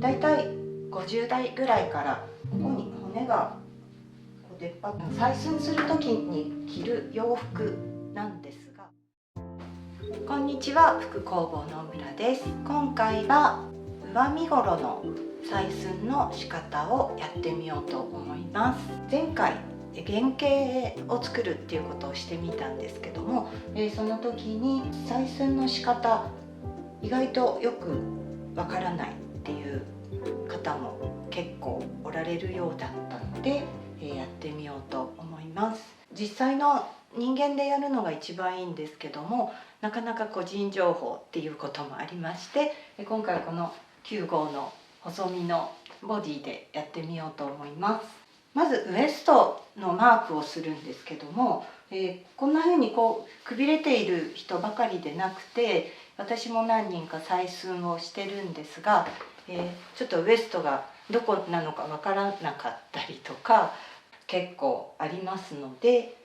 だいたい50代ぐらいからここに骨がこう出っ張って採寸する時に着る洋服なんですが、こんにちは、服工房の村です。今回は上身頃の採寸の仕方をやってみようと思います。前回原型を作るっていうことをしてみたんですけども、その時に採寸の仕方意外とよくわからないっていう方も結構おられるようだったので、やってみようと思います。実際の人間でやるのが一番いいんですけども、なかなか個人情報っていうこともありまして、今回この9号の細身のボディでやってみようと思います。まずウエストのマークをするんですけども、こんな風にこうくびれている人ばかりでなくて、私も何人か採寸をしてるんですが、ちょっとウエストがどこなのかわからなかったりとか結構ありますので、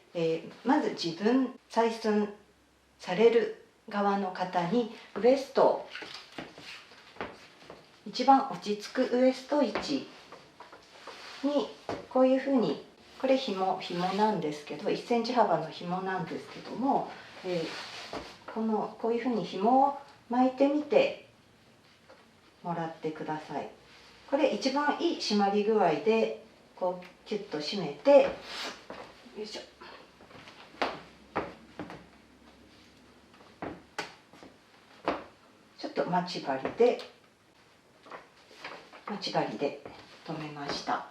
まず自分採寸される側の方にウエスト、一番落ち着くウエスト位置にこういうふうに、これ紐なんですけど、1センチ幅の紐なんですけども、こういうふうに紐を巻いてみてもらってください。これ一番いい締まり具合でこうキュッと締めて、よいしょ、ちょっと待ち針で留めました。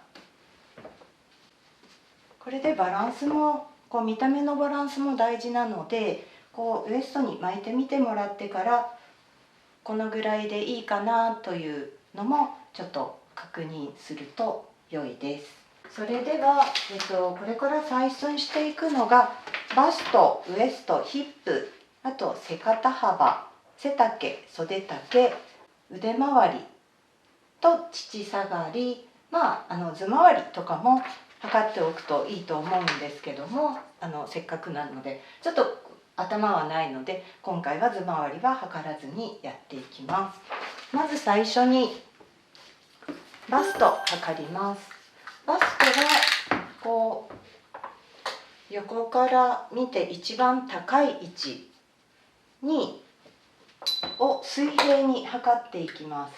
これでバランスもこう見た目のバランスも大事なので、こうウエストに巻いてみてもらってからこのぐらいでいいかなというのもちょっと確認すると良いです。それでは、これから採寸していくのがバスト、ウエスト、ヒップ、あと背肩幅、背丈、袖丈、腕回りと乳下がり、頭回りとかも測っておくといいと思うんですけども、せっかくなのでちょっと頭はないので今回は頭回りは測らずにやっていきます。まず最初にバスト測ります。バストはこう横から見て一番高い位置を水平に測っていきます。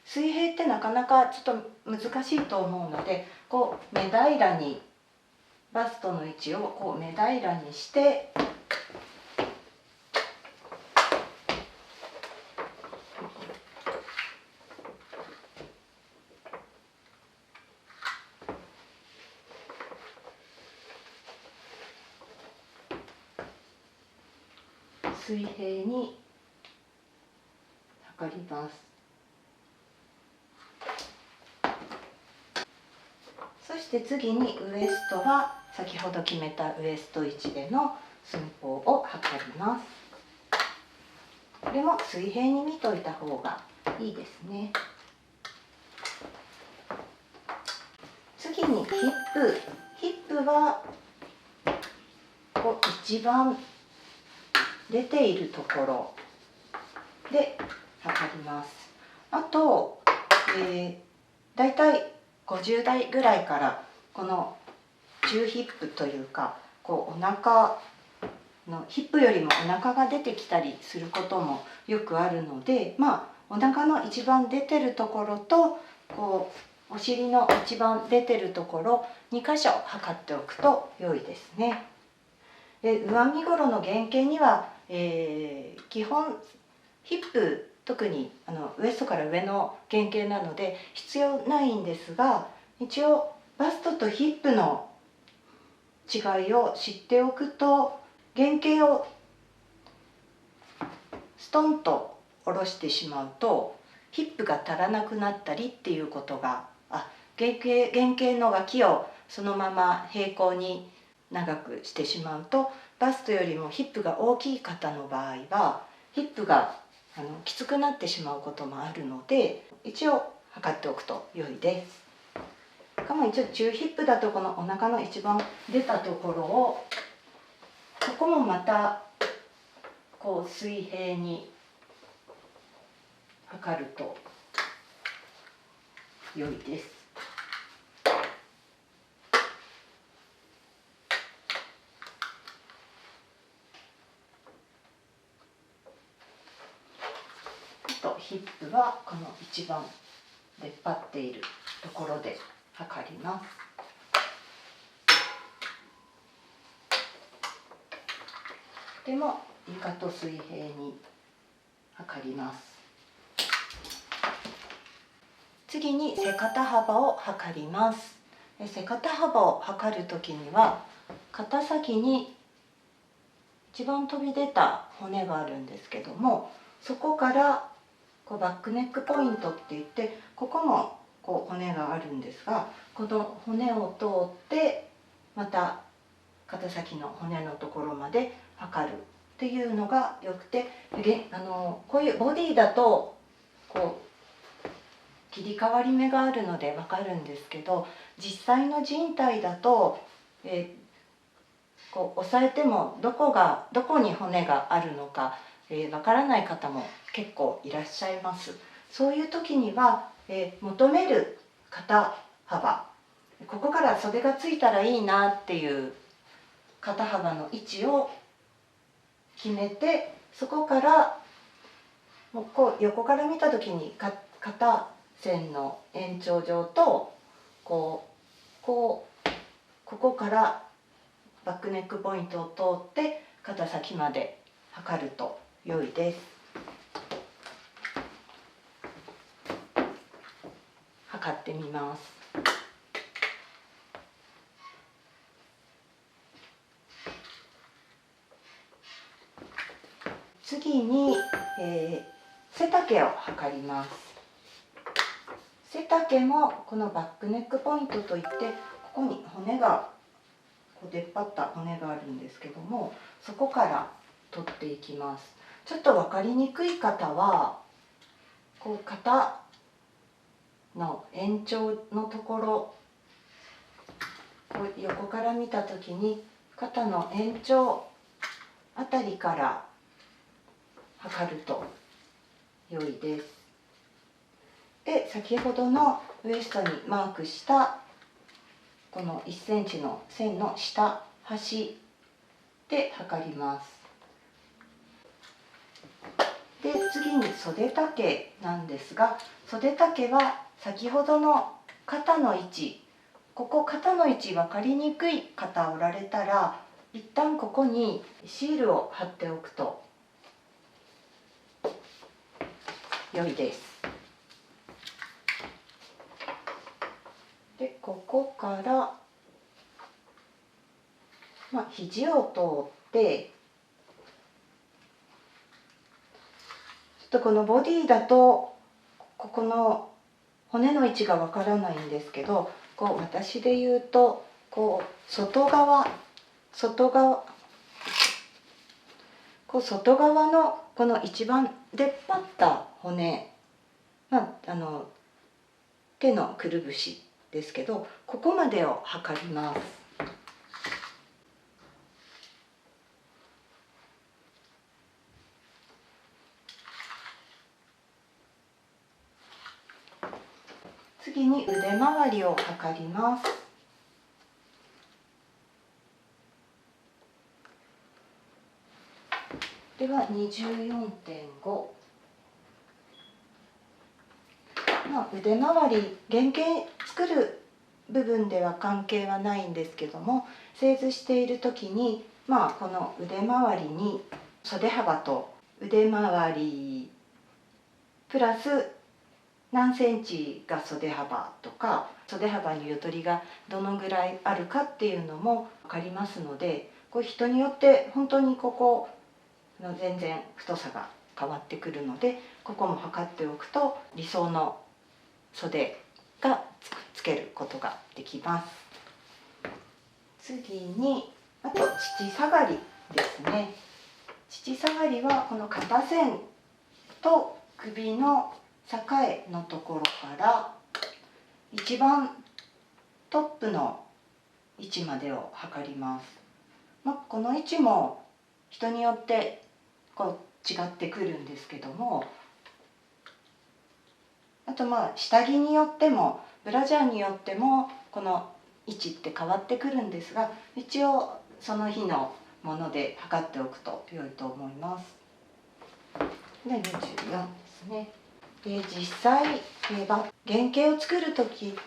水平ってなかなかちょっと難しいと思うので、こう目平らにバストの位置をこう目平らにして水平に測ります。そして次にウエストは先ほど決めたウエスト位置での寸法を測ります。これも水平に見といた方がいいですね。次にヒップはこう一番出ているところで測ります。あと、だいたい50代ぐらいからこの中ヒップというか、こうお腹のヒップよりもお腹が出てきたりすることもよくあるので、お腹の一番出てるところとこうお尻の一番出てるところ2箇所測っておくと良いですね。で上身頃の原型には、基本ヒップ、特にウエストから上の原型なので必要ないんですが、一応バストとヒップの違いを知っておくと、原型をストンと下ろしてしまうとヒップが足らなくなったりっていうことが、原型の脇をそのまま平行に長くしてしまうと、バストよりもヒップが大きい方の場合はヒップがきつくなってしまうこともあるので、一応測っておくと良いです。一応中ヒップだとこのお腹の一番出たところを、ここもまたこう水平に測ると良いです。あとヒップはこの一番出っ張っているところで測ります。でも床と水平に測ります。次に背肩幅を測ります。背肩幅を測るときには肩先に一番飛び出た骨があるんですけども、そこからバックネックポイントって言って、ここも骨があるんですが、この骨を通ってまた肩先の骨のところまで測るっていうのがよくて、こういうボディだと切り替わり目があるので分かるんですけど、実際の人体だと、押さえてもどこに骨があるのか分からない方も結構いらっしゃいます。そういう時には、求める肩幅、ここから袖がついたらいいなっていう肩幅の位置を決めて、そこからもう横から見た時に肩線の延長上とここからバックネックポイントを通って肩先まで測ると良いです。測ってみます。次に、背丈を測ります。背丈もこのバックネックポイントといって、ここに骨が出っ張った骨があるんですけども、そこから取っていきます。ちょっと分かりにくい方は肩の延長のところ、横から見た時に肩の延長あたりから測ると良いです。で、先ほどのウエストにマークしたこの1センチの線の下端で測ります。で、次に袖丈なんですが、袖丈は先ほどの肩の位置、肩の位置分かりにくい方おられたら、一旦ここにシールを貼っておくと良いです。で、ここから、肘を通ってちょっとこのボディだとここの骨の位置がわからないんですけど、私で言うと外側のこの一番出っ張った骨、手のくるぶしですけど、ここまでを測ります。次に腕周りを測ります。では24.5。腕周り、原型作る部分では関係はないんですけども、製図している時に、この腕周りに袖幅と腕周りプラス何センチが袖幅とか、袖幅にゆとりがどのぐらいあるかっていうのも分かりますので、人によって本当にここの全然太さが変わってくるので、ここも測っておくと理想の袖がつけることができます。次にあと乳下がりですね。乳下がりはこの肩線と首の境のところから一番トップの位置までを測ります。この位置も人によって違ってくるんですけども、あと下着によってもブラジャーによってもこの位置って変わってくるんですが、一応その日のもので測っておくと良いと思います。で24ですね。で実際原型を作る時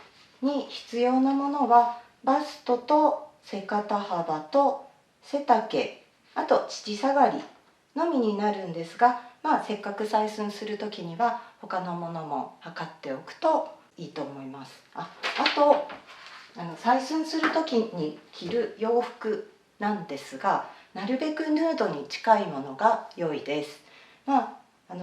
に必要なものはバストと背肩幅と背丈、あと乳下がりのみになるんですが、せっかく採寸する時には他のものも測っておくといいと思います。あと採寸する時に着る洋服なんですが、なるべくヌードに近いものが良いです。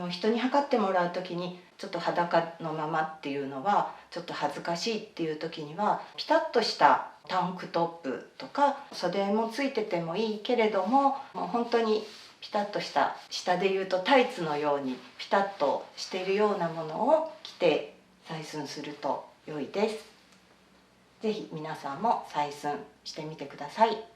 人に測ってもらう時にちょっと裸のままっていうのはちょっと恥ずかしいっていう時には、ピタッとしたタンクトップとか袖もついててもいいけれども、もう本当にピタッとした下でいうとタイツのようにピタッとしているようなものを着て採寸すると良いです。ぜひ皆さんも採寸してみてください。